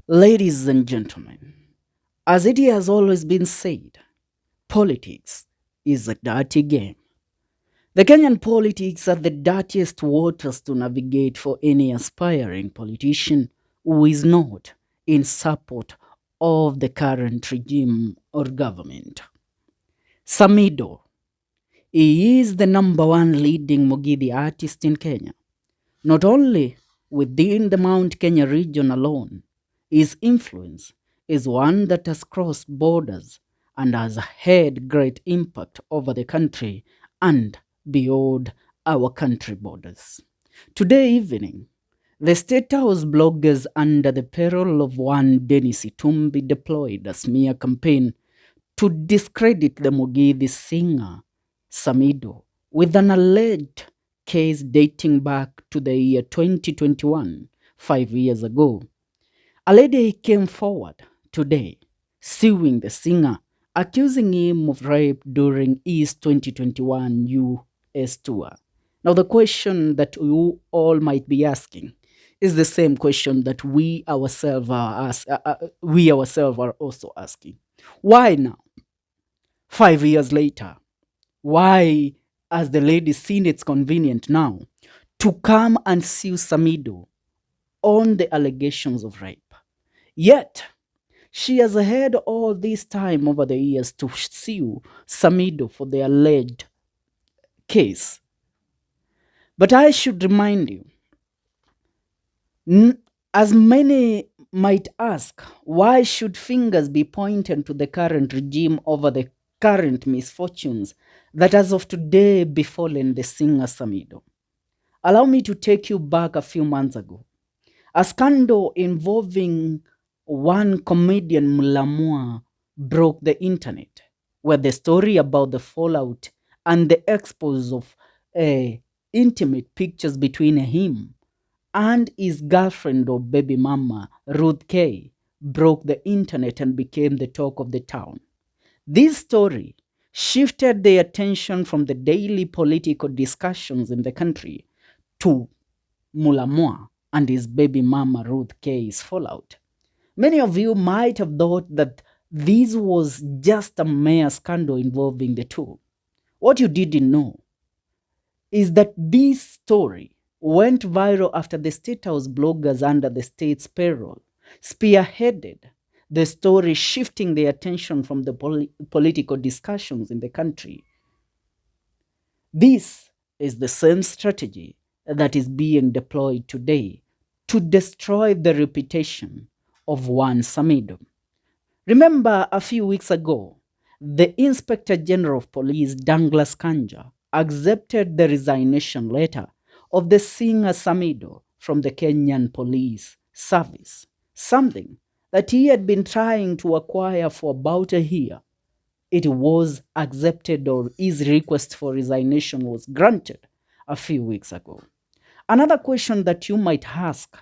Ladies and gentlemen, as it has always been said, politics is a dirty game. The Kenyan politics are the dirtiest waters to navigate for any aspiring politician who is not in support of the current regime or government. Samido, he is the number one leading Mugithi artist in Kenya. Not only within the Mount Kenya region alone, his influence is one that has crossed borders and has had great impact over the country and beyond our country borders. Today evening, the State House bloggers under the peril of one Dennis ITUMBI deployed a smear campaign to discredit the Mugithi singer Samido with an alleged case dating back to the year 2021, 5 years ago. A lady came forward today suing the singer, accusing him of rape during his 2021 US tour. Now, the question that you all might be asking is the same question that we ourselves are also asking. Why now? 5 years later, why has the lady seen it's convenient now to come and sue Samido on the allegations of rape? Yet, she has had all this time over the years to sue Samido for the alleged case. But I should remind you, as many might ask, why should fingers be pointed to the current regime over the current misfortunes that as of today befallen the singer Samido? Allow me to take you back a few months ago. A scandal involving one comedian Mulamwa broke the internet, where the story about the fallout and the expose of intimate pictures between him and his girlfriend or baby mama, Ruth K, broke the internet and became the talk of the town. This story shifted the attention from the daily political discussions in the country to Mulamwa and his baby mama Ruth K's fallout. Many of you might have thought that this was just a mere scandal involving the two. What you didn't know is that this story went viral after the State House bloggers under the state's payroll spearheaded the story, shifting the attention from the political discussions in the country. This is the same strategy that is being deployed today to destroy the reputation of one Samido. Remember, a few weeks ago, the Inspector General of Police, Douglas Kanja, accepted the resignation letter of the singer Samido from the Kenyan Police Service, something that he had been trying to acquire for about a year. It was accepted, or his request for resignation was granted a few weeks ago. Another question that you might ask,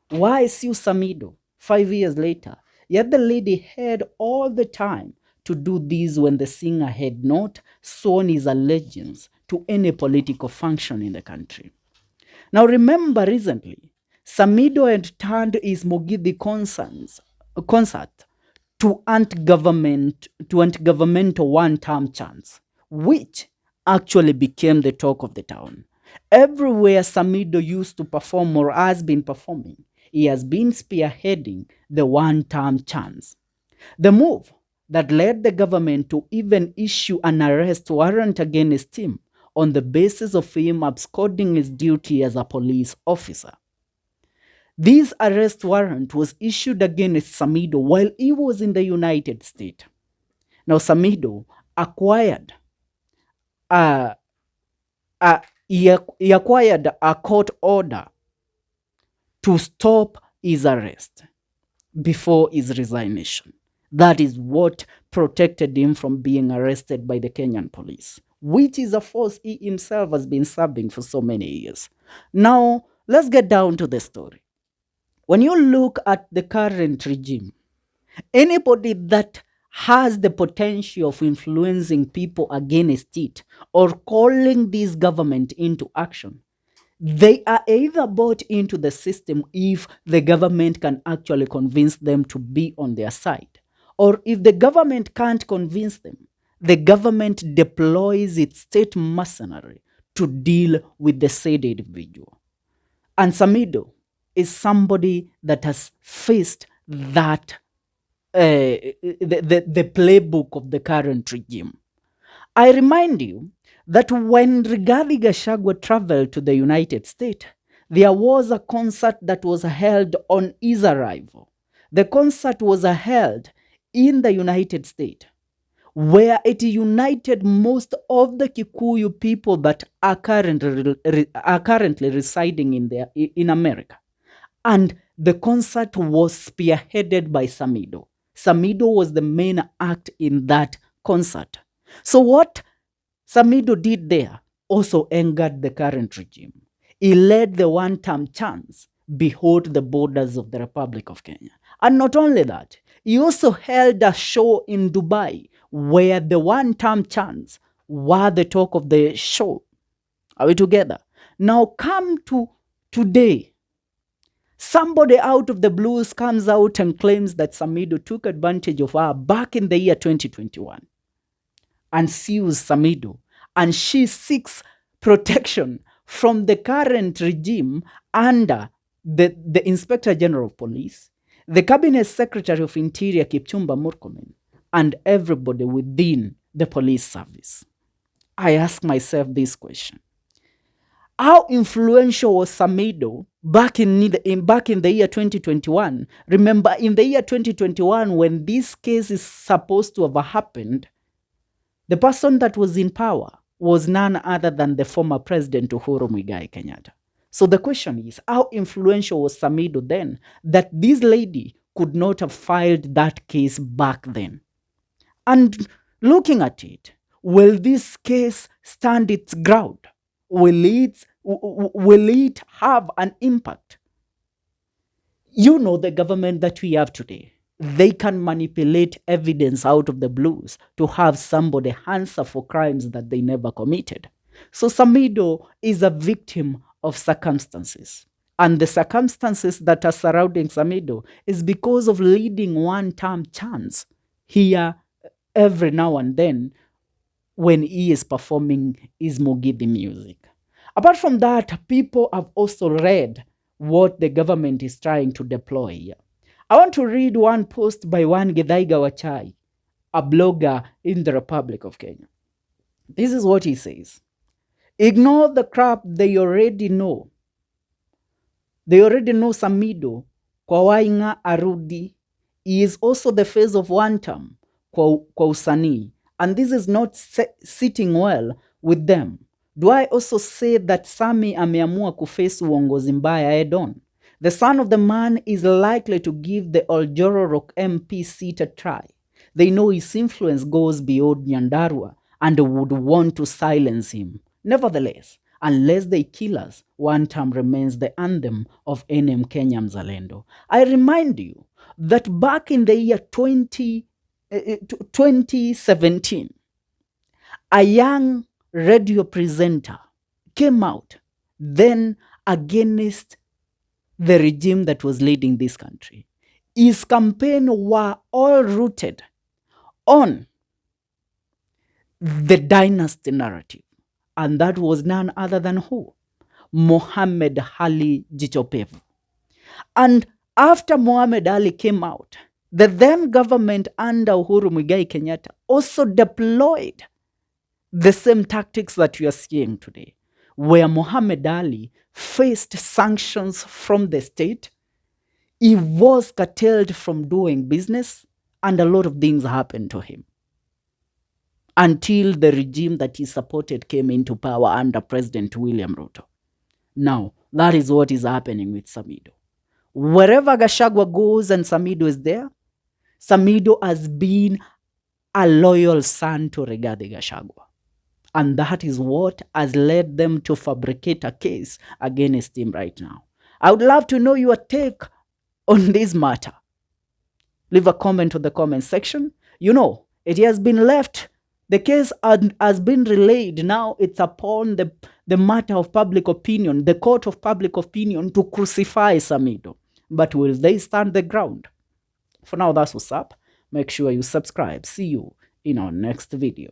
why sue Samido 5 years later? Yet the lady had all the time to do this when the singer had not sworn his allegiance to any political function in the country. Now remember, recently, Samido had turned his Mugithi concert to anti-governmental one-term chants, which actually became the talk of the town. Everywhere Samido used to perform or has been performing, he has been spearheading the one-term chants. The move that led the government to even issue an arrest warrant against him on the basis of him absconding his duty as a police officer. This arrest warrant was issued against Samido while he was in the United States. Now, Samido acquired a court order to stop his arrest before his resignation. That is what protected him from being arrested by the Kenyan police, which is a force he himself has been serving for so many years. Now, let's get down to the story. When you look at the current regime, anybody that has the potential of influencing people against it or calling this government into action They are either bought into the system if the government can actually convince them to be on their side, or if the government can't convince them, the government deploys its state mercenary to deal with the said individual. And Samido is somebody that has faced that the playbook of the current regime. I remind you that when Rigathi Gachagua traveled to the United States, there was a concert that was held on his arrival. The concert was held in the United States, where it united most of the Kikuyu people that are currently residing in America. And the concert was spearheaded by Samido. Samido was the main act in that concert. So what Samido did there also angered the current regime. He led the one-term chants behold the borders of the Republic of Kenya. And not only that, he also held a show in Dubai where the one-term chants were the talk of the show. Are we together? Now come to today. Somebody out of the blues comes out and claims that Samido took advantage of her back in the year 2021 and sues Samido, and she seeks protection from the current regime under the Inspector General of Police, the Cabinet Secretary of Interior Kipchumba Murkomen, and everybody within the police service. I ask myself this question. How influential was Samido back in the year 2021? Remember, in the year 2021, when this case is supposed to have happened, the person that was in power was none other than the former president Uhuru Muigai Kenyatta. So the question is, how influential was Samido then that this lady could not have filed that case back then? And looking at it, will this case stand its ground? Will it have an impact? You know, the government that we have today, they can manipulate evidence out of the blues to have somebody answer for crimes that they never committed. So Samido is a victim of circumstances. And the circumstances that are surrounding Samido is because of leading one-term chants here every now and then when he is performing his Mugithi music. Apart from that, people have also read what the government is trying to deploy here. I want to read one post by one Githaiga Wachai, a blogger in the Republic of Kenya. This is what he says. Ignore the crap they already know. They already know Samido, kwa wainga arudi. He is also the face of one term, kwa usanii. And this is not sitting well with them. Do I also say that Sami ameamua kuface uongozi mbaya head on? The son of the man is likely to give the Oljororok MP seat a try. They know his influence goes beyond Nyandarua and would want to silence him. Nevertheless, unless they kill us, one term remains the anthem of NM Kenya Mzalendo. I remind you that back in the year 2017, a young radio presenter came out then against the regime that was leading this country. His campaign were all rooted on the dynasty narrative. And that was none other than who? Mohammed Ali Jichopevu. And after Mohammed Ali came out, the then government under Uhuru Muigai Kenyatta also deployed the same tactics that you are seeing today, where Mohammed Ali faced sanctions from the state. He was curtailed from doing business, and a lot of things happened to him until the regime that he supported came into power under President William Ruto. Now, that is what is happening with Samido. Wherever Gachagua goes and Samido is there, Samido has been a loyal son to Rigathi Gachagua. And that is what has led them to fabricate a case against him right now. I would love to know your take on this matter. Leave a comment on the comment section. You know, it has been left The case has been relayed. Now it's upon the matter of public opinion, the court of public opinion, to crucify Samido. But will they stand the ground? For now, that's what's up. Make sure you subscribe. See you in our next video.